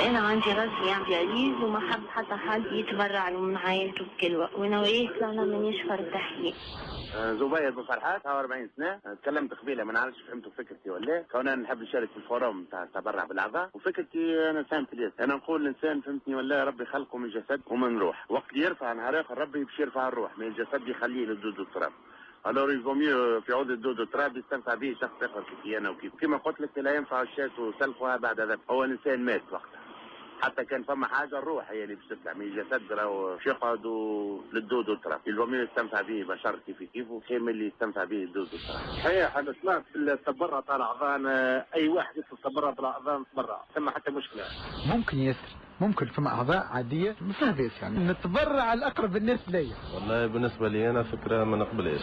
أنا عندي غازي عندي دياليز وما حب حتى حد يتبرع له من عائلته بكل وقت ونوعية طلعنا من يشفر التحليل. زبيد بن فرحات 40 سنه. تكلمت قبيله ما نعرفش فهمتوا فكرتي ولا كون انا نحب نشارك في الفورم تاع التبرع بالاعضاء وفكرتي انا سام تليس. انا نقول الانسان فهمتني ولا ربي خلقه من جسد ومن روح، وقت يرفع نهار اخر ربي باش يرفع الروح من الجسد يخليه للدود والتراب. الور يفو ميو في عود الدود والتراب يستنفع به شخص اخر كيفي انا وكيف كما قلت لك لا ينفع الشاة وسلخها بعد ذلك. هو الانسان مات وقتها، حتى كان فما حاجه الروح هي اللي باش تطلع من الجسد راهو يقعدوا للدود والتراب. الومي يستنفع به بشر كيف وخير من اللي يستنفع به الدود والتراب. صحيح انا سمعت في التبرع تاع الاعضاء اي واحد يطلب تبرع بالاعضاء نتبرع ثم حتى مشكله. ممكن ياسر ممكن فما اعضاء عاديه ما فيها بيس يعني نتبرع الاقرب الناس ليا. والله بالنسبه لي انا فكره ما نقبلهاش.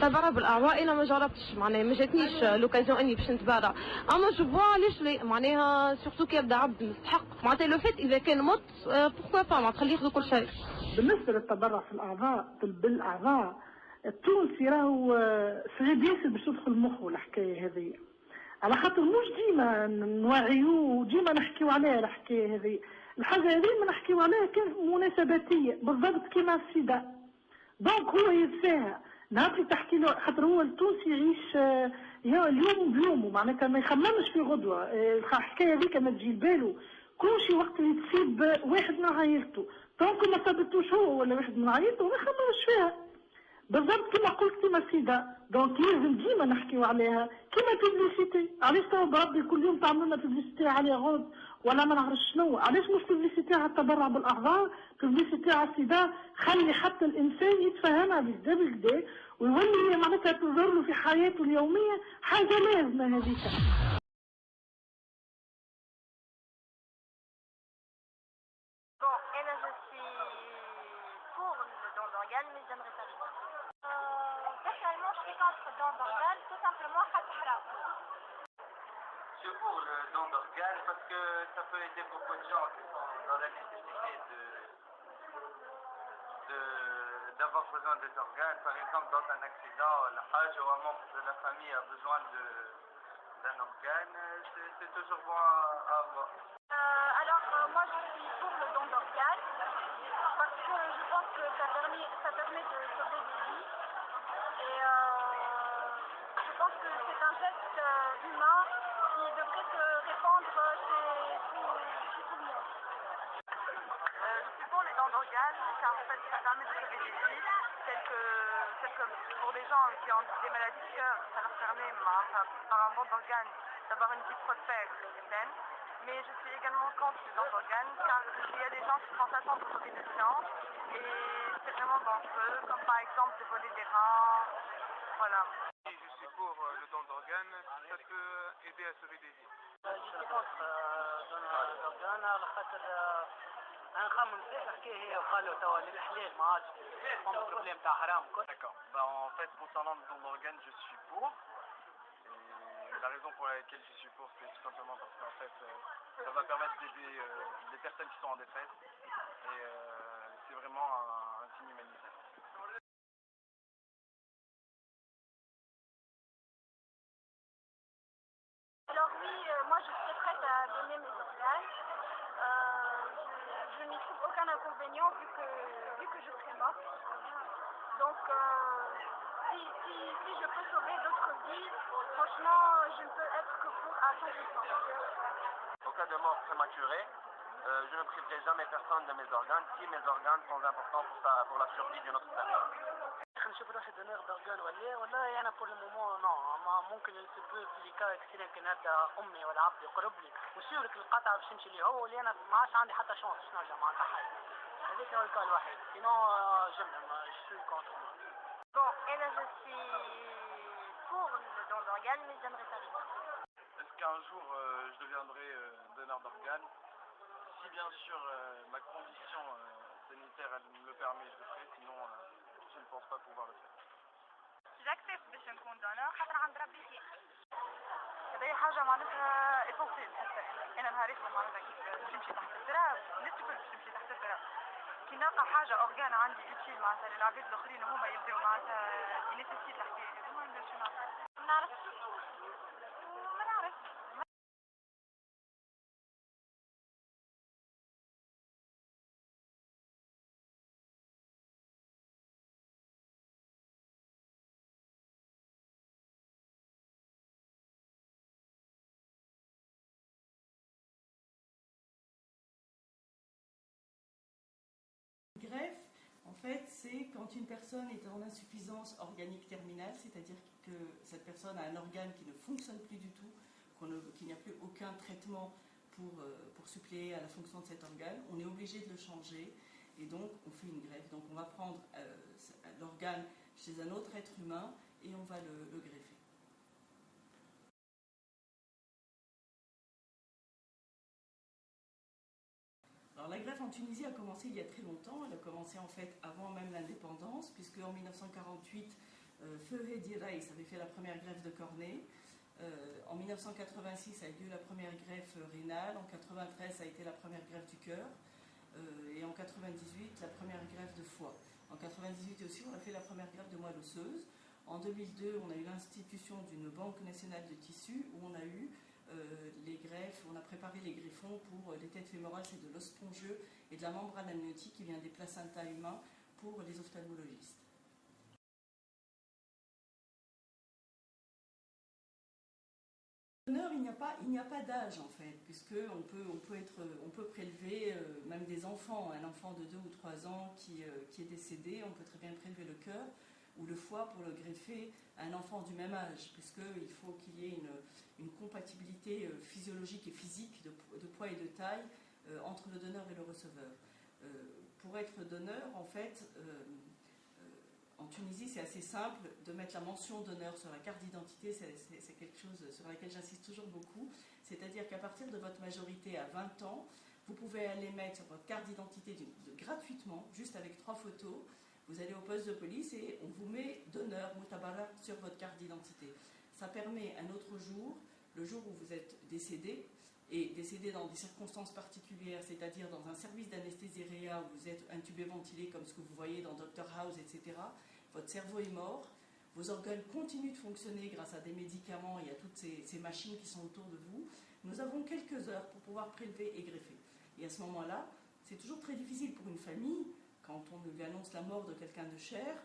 تبرع بالاعضاء انا ما جربتش معناها ما جاتنيش لوكازيون اني باش نتبرع، اما جو فوا علاش لا معناها سورتو كي يبدا عبد يستحق معناتها لو فيت اذا كان مت بوركوا با ما تخليه ياخذ كل شيء. بالنسبه للتبرع في الاعضاء بالاعضاء التونسي راهو صعيب ياسر باش تدخل مخه الحكايه هذه، على خاطر مش ديما نوعيوه وديما نحكيو عليها الحكايه هذه. الحاجه هذه ما نحكيو عليها كان مناسباتيه بالضبط كيما السيدا. دونك هو ينساها نهار اللي تحكي له، خاطر هو التونسي يعيش اليوم بيومه معناتها ما يخممش في غدوه. الحكايه هذيك ما تجي لبالو كل شيء وقت اللي تصيب واحد من عائلته، دونك ما صابتوش هو ولا واحد من عائلته ما يخممش فيها بالضبط كما قلت كما سيدا. دونك لازم ديما نحكيو عليها كما بيبليسيتي. علاش تو بربي كل يوم تعمل لنا بيبليسيتي على غود ولا ما نعرفش شنو؟ علاش مش بيبليسيتي على التبرع بالاعضاء، بيبليسيتي على السيدا؟ خلي حتى الانسان يتفهمها بالكدا بالكدا ويولي معناتها تظهر له في حياته اليوميه حاجه لازمه هذيك. Je suis pour le don d'organes parce que ça peut aider beaucoup de gens qui sont dans la nécessité d'avoir besoin des organes. Par exemple, dans un accident, la Hajj ou un membre de la famille a besoin d'un organe, c'est toujours bon à avoir. Moi je suis pour le don d'organes parce que je pense que ça permet de sauver des vies et je pense que c'est un geste humain qui devrait se répandre chez tout le monde. Je suis pour les dons d'organes car en fait ça permet de sauver des vies, telles que pour les gens qui ont des maladies de cœur, ça leur permet par un don d'organes d'avoir une vie prospère et saine. Mais je suis également contre les dons d'organes car il y a des gens qui font ça sans autorisation et c'est vraiment dangereux, comme par exemple de voler des reins, voilà. Je suis pour le don d'organes, ça peut aider à sauver des vies. Je suis contre don d'organes على خاطر نخمم في الحكايه وقالوا توا للحلال ما عادش فما بروبليم تاع حرام. D'accord. En fait concernant le don d'organes je suis pour. La raison pour laquelle je suis pour, c'est tout simplement parce qu'en fait, ça va permettre d'aider les personnes qui sont en détresse et c'est vraiment un signe humanitaire. Alors oui, moi je serais prête à donner mes organes. Je n'y trouve aucun inconvénient vu que je serai morte. Donc si je peux sauver d'autres vies, franchement, je ne peux être que pour à 100%. Au cas de mort prématurée, je ne priverai jamais personne de mes organes si mes organes sont importants pour la survie d'une autre personne. نشوف روحي دونير دورجان ولا والله انا بور المومون نو ما ممكن سيبو في لي كا كثير كان نبدا امي ولا عبد يقرب لي وسيورك القطعه باش نمشي ليه هو اللي انا ما عادش عندي حتى شانس باش نرجع مع حي. هذاك هو الكا الوحيد سينو جمله ما شو كونتر. Bon, et là je suis pour le don d'organes, mais j'aimerais pas vivre. Est-ce qu'un jour je deviendrai donneur d'organes? Si bien sûr ma condition sanitaire elle me le permet, je le ferai, sinon je ne pense pas pouvoir le faire. J'accepte باش نكون دونور خاطر عند ربي خير. هذه حاجة معناتها اسونسيال حتى أنا نهاريت معناتها كيف تمشي تحت التراب، الناس الكل باش تمشي تحت التراب. كي نلقى حاجة أورجان عندي يوتيل معناتها للعباد الآخرين وهما يبداو معناتها ينسيت الحكاية هذه ما نديرش ما نعرفش. fait, c'est quand une personne est en insuffisance organique terminale, c'est-à-dire que cette personne a un organe qui ne fonctionne plus du tout, qu'il n'y a plus aucun traitement pour suppléer à la fonction de cet organe, on est obligé de le changer et donc on fait une greffe. Donc on va prendre l'organe chez un autre être humain et on va le greffer. Alors la greffe en Tunisie a commencé il y a très longtemps, elle a commencé en fait avant même l'indépendance, puisque en 1948, Feu Hedi Reis avait fait la première greffe de cornée. En 1986 a eu lieu la première greffe rénale, en 1993 ça a été la première greffe du cœur, et en 1998 la première greffe de foie. En 1998 aussi on a fait la première greffe de moelle osseuse. En 2002 on a eu l'institution d'une banque nationale de tissus où on a eu les greffes, on a préparé les greffons pour les têtes fémorales, c'est de l'os spongieux et de la membrane amniotique qui vient des placentas humains pour les ophtalmologistes. Il n'y a pas d'âge en fait, puisqu'on peut prélever même des enfants, un enfant de 2 ou 3 ans qui est décédé, on peut très bien prélever le cœur ou le foie pour le greffer à un enfant du même âge, puisqu'il faut qu'il y ait une compatibilité physiologique et physique de poids et de taille entre le donneur et le receveur. Pour être donneur, en fait, en Tunisie, c'est assez simple de mettre la mention donneur sur la carte d'identité, c'est quelque chose sur laquelle j'insiste toujours beaucoup, c'est-à-dire qu'à partir de votre majorité à 20 ans, vous pouvez aller mettre sur votre carte d'identité gratuitement, juste avec 3 photos. Vous allez au poste de police et on vous met donneur, mutabara, sur votre carte d'identité. Ça permet un autre jour, le jour où vous êtes décédé, et décédé dans des circonstances particulières, c'est-à-dire dans un service d'anesthésie réa où vous êtes intubé, ventilé, comme ce que vous voyez dans Dr House, etc. Votre cerveau est mort, vos organes continuent de fonctionner grâce à des médicaments et à toutes ces machines qui sont autour de vous. Nous avons quelques heures pour pouvoir prélever et greffer. Et à ce moment-là, c'est toujours très difficile pour une famille, quand on lui annonce la mort de quelqu'un de cher,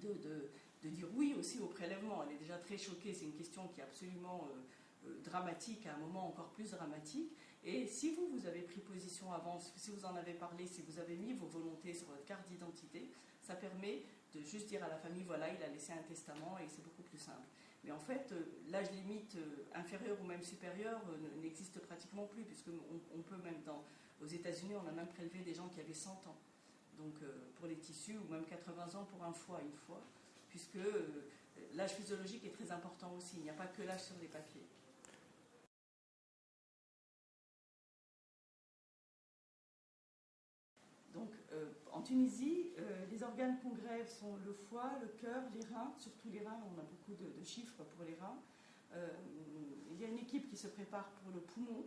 de dire oui aussi au prélèvement. Elle est déjà très choquée, c'est une question qui est absolument dramatique, à un moment encore plus dramatique. Et si vous avez pris position avant, si vous en avez parlé, si vous avez mis vos volontés sur votre carte d'identité, ça permet de juste dire à la famille, voilà, il a laissé un testament et c'est beaucoup plus simple. Mais en fait, l'âge limite inférieur ou même supérieur n'existe pratiquement plus, puisqu'on peut même aux États-Unis, on a même prélevé des gens qui avaient 100 ans. Donc pour les tissus, ou même 80 ans pour un foie, une fois, puisque l'âge physiologique est très important aussi, il n'y a pas que l'âge sur les papiers. Donc en Tunisie, les organes qu'on greffe sont le foie, le cœur, les reins, surtout les reins, on a beaucoup de chiffres pour les reins. Il y a une équipe qui se prépare pour le poumon,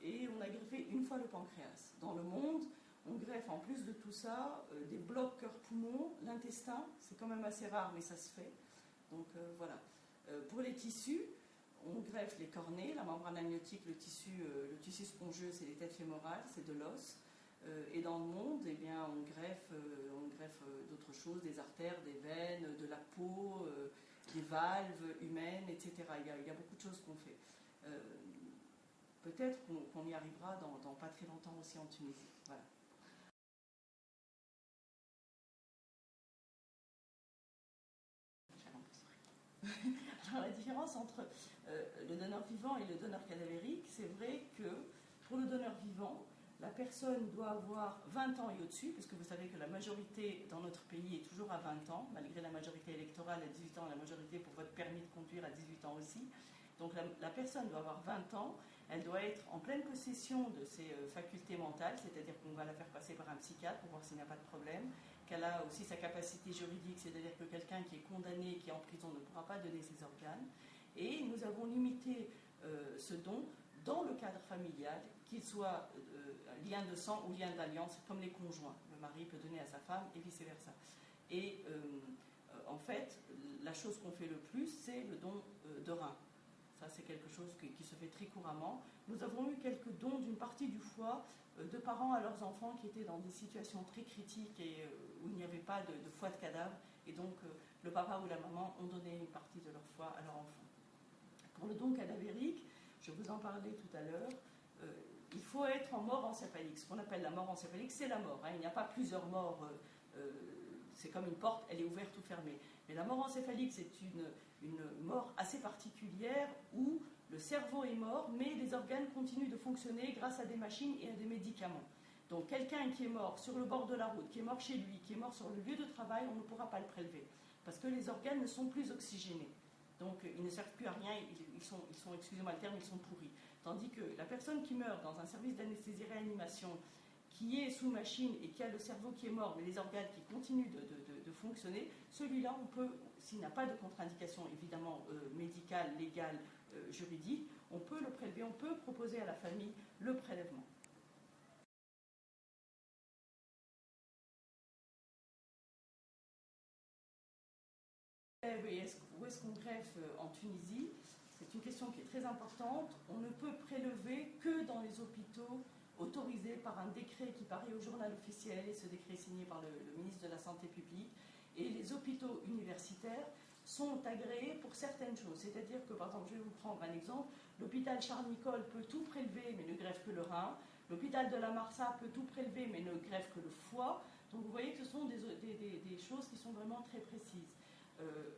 et on a greffé une fois le pancréas. Dans le monde, on greffe en plus de tout ça des blocs cœur-poumon, l'intestin, c'est quand même assez rare mais ça se fait. Donc voilà. Pour les tissus, on greffe les cornées, la membrane amniotique, le tissu spongieux, c'est les têtes fémorales, c'est de l'os. Et dans le monde, eh bien, on greffe d'autres choses, des artères, des veines, de la peau, des valves humaines, etc. Il y a beaucoup de choses qu'on fait. Peut-être qu'on y arrivera dans pas très longtemps aussi en Tunisie. Voilà. Alors la différence entre le donneur vivant et le donneur cadavérique, c'est vrai que pour le donneur vivant, la personne doit avoir 20 ans et au-dessus, parce que vous savez que la majorité dans notre pays est toujours à 20 ans, malgré la majorité électorale à 18 ans, la majorité pour votre permis de conduire à 18 ans aussi. Donc la personne doit avoir 20 ans, elle doit être en pleine possession de ses facultés mentales, c'est-à-dire qu'on va la faire passer par un psychiatre pour voir s'il n'y a pas de problème, qu'elle a aussi sa capacité juridique, c'est-à-dire que quelqu'un qui est condamné, qui est en prison, ne pourra pas donner ses organes. Et nous avons limité ce don dans le cadre familial, qu'il soit lien de sang ou lien d'alliance, comme les conjoints. Le mari peut donner à sa femme et vice-versa. Et en fait, la chose qu'on fait le plus, c'est le don de rein. Ça, c'est quelque chose qui se fait très couramment. Nous avons eu quelques dons d'une partie du foie de parents à leurs enfants qui étaient dans des situations très critiques et où il n'y avait pas de foie de cadavre. Et donc, le papa ou la maman ont donné une partie de leur foie à leur enfant. Pour le don cadavérique, je vous en parlais tout à l'heure, il faut être en mort encéphalique. Ce qu'on appelle la mort encéphalique, c'est la mort. Il n'y a pas plusieurs morts c'est comme une porte, elle est ouverte ou fermée. Mais la mort encéphalique, c'est une mort assez particulière où le cerveau est mort, mais les organes continuent de fonctionner grâce à des machines et à des médicaments. Donc quelqu'un qui est mort sur le bord de la route, qui est mort chez lui, qui est mort sur le lieu de travail, on ne pourra pas le prélever, parce que les organes ne sont plus oxygénés. Donc ils ne servent plus à rien, ils sont excusez-moi le terme, ils sont pourris. Tandis que la personne qui meurt dans un service d'anesthésie-réanimation, qui est sous machine et qui a le cerveau qui est mort, mais les organes qui continuent de fonctionner, celui-là, on peut, s'il n'a pas de contre-indication évidemment médicale, légale, juridique, on peut le prélever, on peut proposer à la famille le prélèvement. Où est-ce qu'on greffe en Tunisie? C'est une question qui est très importante. On ne peut prélever que dans les hôpitaux autorisés par un décret qui paraît au journal officiel, et ce décret est signé par le ministre de la Santé publique. Et les hôpitaux universitaires sont agréés pour certaines choses. C'est-à-dire que, par exemple, je vais vous prendre un exemple, l'hôpital Charles-Nicolle peut tout prélever mais ne greffe que le rein. L'hôpital de la Marsa peut tout prélever mais ne greffe que le foie. Donc vous voyez que ce sont des choses qui sont vraiment très précises.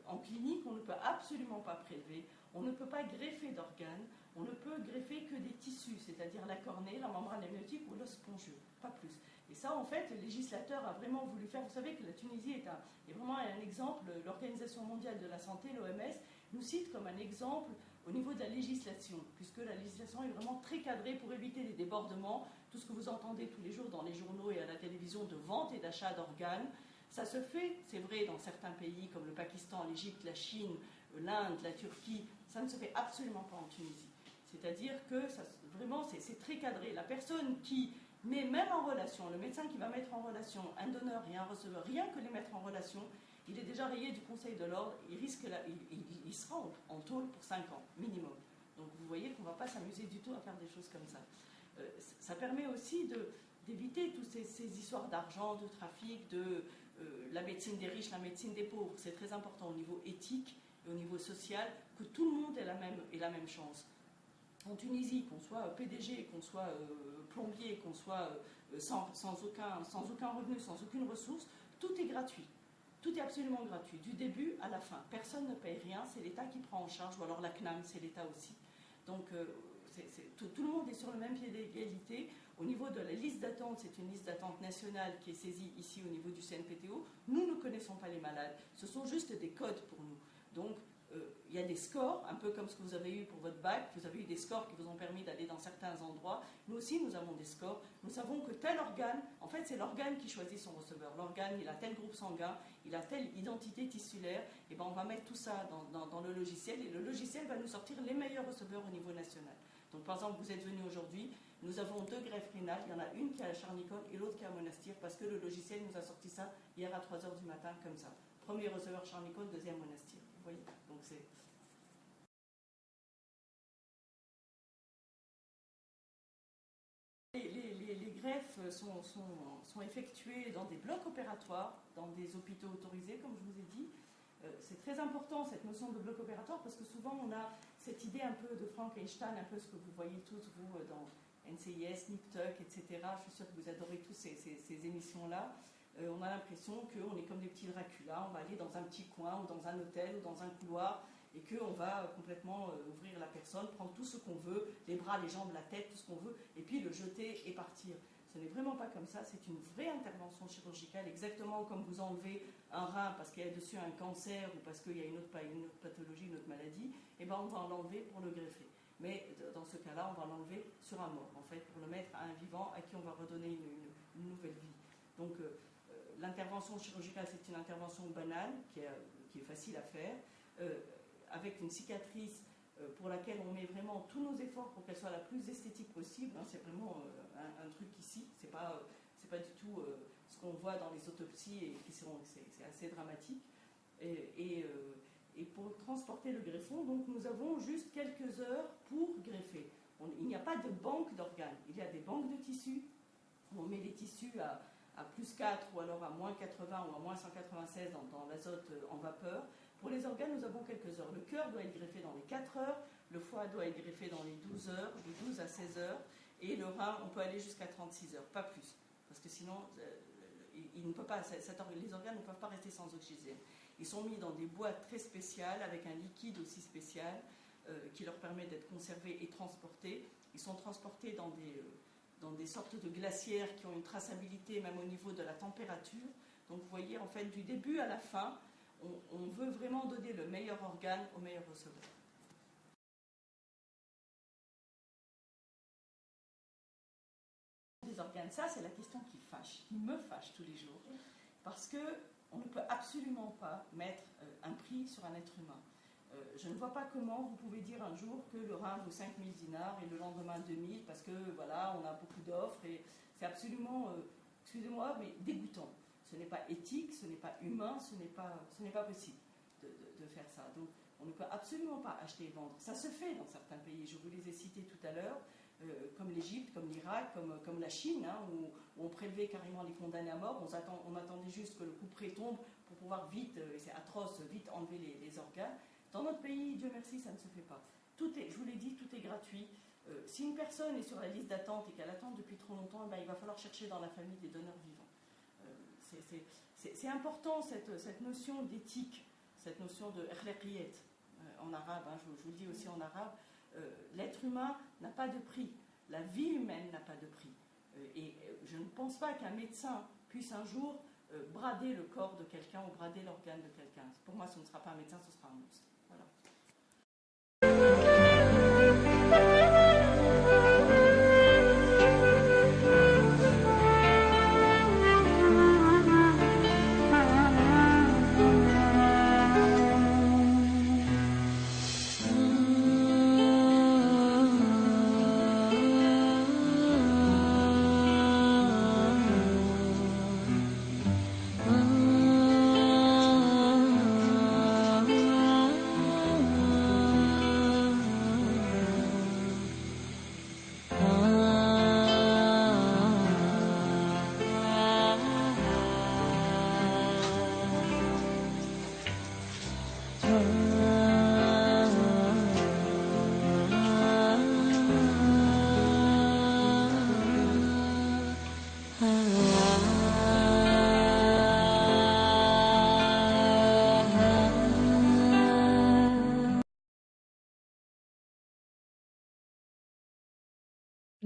En clinique, on ne peut absolument pas prélever, on ne peut pas greffer d'organes, on ne peut greffer que des tissus, c'est-à-dire la cornée, la membrane amniotique ou l'os spongieux, pas plus. Et ça, en fait, le législateur a vraiment voulu faire. Vous savez que la Tunisie est vraiment un exemple. L'Organisation mondiale de la santé, l'OMS, nous cite comme un exemple au niveau de la législation, puisque la législation est vraiment très cadrée pour éviter les débordements. Tout ce que vous entendez tous les jours dans les journaux et à la télévision de vente et d'achat d'organes, ça se fait, c'est vrai, dans certains pays comme le Pakistan, l'Égypte, la Chine, l'Inde, la Turquie, ça ne se fait absolument pas en Tunisie. C'est-à-dire que vraiment, c'est très cadré. La personne qui met même en relation, le médecin qui va mettre en relation un donneur et un receveur, rien que les mettre en relation, il est déjà rayé du Conseil de l'ordre, il sera en tôle pour 5 ans, minimum. Donc vous voyez qu'on ne va pas s'amuser du tout à faire des choses comme ça. Ça permet aussi d'éviter toutes ces histoires d'argent, de trafic, de la médecine des riches, la médecine des pauvres. C'est très important au niveau éthique et au niveau social que tout le monde ait la même chance. En Tunisie, qu'on soit PDG, qu'on soit plombier, qu'on soit sans aucun revenu, sans aucune ressource, tout est gratuit. Tout est absolument gratuit, du début à la fin. Personne ne paye rien, c'est l'État qui prend en charge, ou alors la CNAM, c'est l'État aussi. Donc tout le monde est sur le même pied d'égalité. Au niveau de la liste d'attente, c'est une liste d'attente nationale qui est saisie ici au niveau du CNPTO. Nous ne connaissons pas les malades, ce sont juste des codes pour nous. Donc il y a des scores, un peu comme ce que vous avez eu pour votre bac, vous avez eu des scores qui vous ont permis d'aller dans certains endroits. Nous aussi, nous avons des scores. Nous savons que tel organe, en fait, c'est l'organe qui choisit son receveur. L'organe, il a tel groupe sanguin, il a telle identité tissulaire, et ben on va mettre tout ça dans le logiciel, et le logiciel va nous sortir les meilleurs receveurs au niveau national. Donc, par exemple, vous êtes venu aujourd'hui, nous avons 2 greffes rénales, il y en a une qui est à Charnicole et l'autre qui est à Monastir, parce que le logiciel nous a sorti ça hier à 3h du matin, comme ça. Premier receveur Charnicole, deuxième Monastir. Vous voyez? Donc, c'est... Les greffes sont effectuées dans des blocs opératoires, dans des hôpitaux autorisés, comme je vous ai dit. C'est très important cette notion de bloc opératoire parce que souvent on a cette idée un peu de Frankenstein, un peu ce que vous voyez tous vous dans NCIS, NIPTUC, etc. Je suis sûre que vous adorez tous ces émissions-là. On a l'impression qu'on est comme des petits Dracula, on va aller dans un petit coin ou dans un hôtel ou dans un couloir et qu'on va complètement ouvrir la personne, prendre tout ce qu'on veut, les bras, les jambes, la tête, tout ce qu'on veut, et puis le jeter et partir. Ce n'est vraiment pas comme ça, c'est une vraie intervention chirurgicale, exactement comme vous enlevez un rein parce qu'il y a dessus un cancer ou parce qu'il y a une autre pathologie, une autre maladie, et ben on va l'enlever pour le greffer. Mais dans ce cas-là, on va l'enlever sur un mort, en fait, pour le mettre à un vivant à qui on va redonner une nouvelle vie. Donc l'intervention chirurgicale, c'est une intervention banale qui est facile à faire, avec une cicatrice pour laquelle on met vraiment tous nos efforts pour qu'elle soit la plus esthétique possible. C'est vraiment un truc ici, c'est pas du tout ce qu'on voit dans les autopsies et c'est assez dramatique. Et pour transporter le greffon, donc nous avons juste quelques heures pour greffer. Il n'y a pas de banque d'organes, il y a des banques de tissus. On met les tissus à plus 4 ou alors à moins 80 ou à moins 196 dans l'azote en vapeur. Pour les organes, nous avons quelques heures. Le cœur doit être greffé dans les 4 heures, le foie doit être greffé dans les 12 heures, de 12 à 16 heures, et le rein, on peut aller jusqu'à 36 heures, pas plus. Parce que sinon, il ne peut pas, les organes ne peuvent pas rester sans oxygène. Ils sont mis dans des boîtes très spéciales, avec un liquide aussi spécial, qui leur permet d'être conservés et transportés. Ils sont transportés dans des sortes de glacières qui ont une traçabilité même au niveau de la température. Donc vous voyez, en fait, du début à la fin, on veut vraiment donner le meilleur organe au meilleur receveur. Des organes, ça c'est la question qui me fâche tous les jours, parce qu'on ne peut absolument pas mettre un prix sur un être humain. Je ne vois pas comment vous pouvez dire un jour que le rein vaut 5000 dinars et le lendemain 2000, parce que voilà, on a beaucoup d'offres, et c'est absolument, excusez-moi, mais dégoûtant. Ce n'est pas éthique, ce n'est pas humain, ce n'est pas possible de faire ça. Donc on ne peut absolument pas acheter et vendre. Ça se fait dans certains pays, je vous les ai cités tout à l'heure, comme l'Égypte, comme l'Irak, comme la Chine, hein, où on prélevait carrément les condamnés à mort. On attendait juste que le couperet tombe pour pouvoir vite, et c'est atroce, vite enlever les organes. Dans notre pays, Dieu merci, ça ne se fait pas. Je vous l'ai dit, tout est gratuit. Si une personne est sur la liste d'attente et qu'elle attend depuis trop longtemps, il va falloir chercher dans la famille des donneurs vivants. C'est important cette notion d'éthique, cette notion de akhlaqiyat en arabe, hein, je vous le dis aussi en arabe. L'être humain n'a pas de prix, la vie humaine n'a pas de prix. Et je ne pense pas qu'un médecin puisse un jour brader le corps de quelqu'un ou brader l'organe de quelqu'un. Pour moi, ce ne sera pas un médecin, ce sera un monstre. Voilà.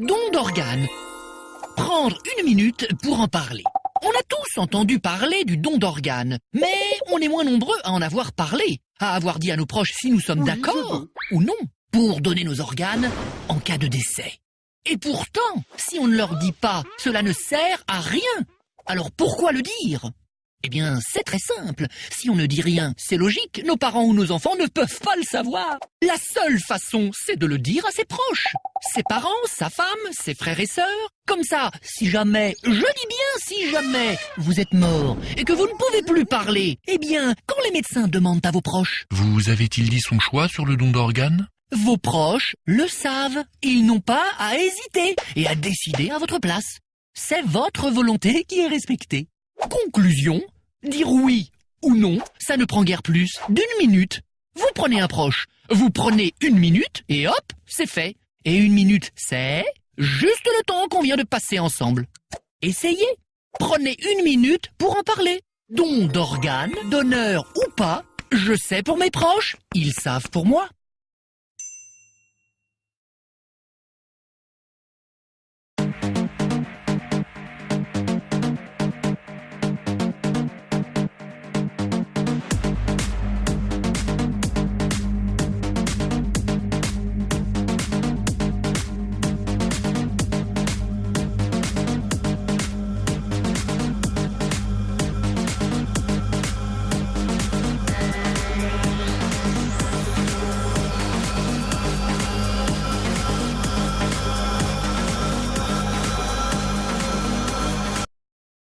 Don d'organes. Prendre une minute pour en parler. On a tous entendu parler du don d'organes, mais on est moins nombreux à en avoir parlé, à avoir dit à nos proches si nous sommes d'accord ou non pour donner nos organes en cas de décès. Et pourtant, si on ne leur dit pas, cela ne sert à rien. Alors pourquoi le dire ? Eh bien, c'est très simple. Si on ne dit rien, c'est logique. Nos parents ou nos enfants ne peuvent pas le savoir. La seule façon, c'est de le dire à ses proches. Ses parents, sa femme, ses frères et sœurs. Comme ça, si jamais, je dis bien si jamais, vous êtes mort et que vous ne pouvez plus parler, eh bien, quand les médecins demandent à vos proches, vous avait-il dit son choix sur le don d'organes ? Vos proches le savent. Ils n'ont pas à hésiter et à décider à votre place. C'est votre volonté qui est respectée. Conclusion, dire oui ou non, ça ne prend guère plus d'une minute. Vous prenez un proche, vous prenez une minute et hop, c'est fait. Et une minute, c'est juste le temps qu'on vient de passer ensemble. Essayez, prenez une minute pour en parler. Don d'organes, donneur ou pas, je sais pour mes proches, ils savent pour moi.